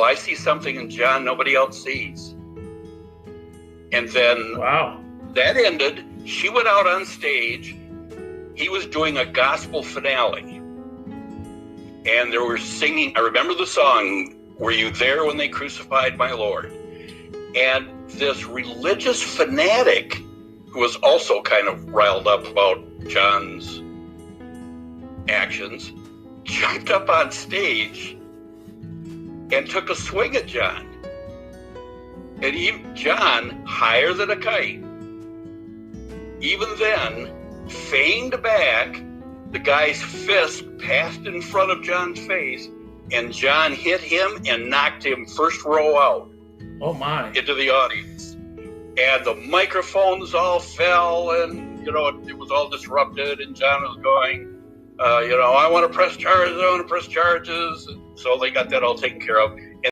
I see something in John nobody else sees. And then that ended. She went out on stage. He was doing a gospel finale. And they were singing, I remember the song, "Were You There When They Crucified My Lord?" And this religious fanatic, who was also kind of riled up about John's actions, jumped up on stage and took a swing at John. And John, higher than a kite, even then, feigned back. The guy's fist passed in front of John's face, and John hit him and knocked him first row out. Oh my! Into the audience. And the microphones all fell, and, you know, it was all disrupted, and John was going, I want to press charges, And so they got that all taken care of.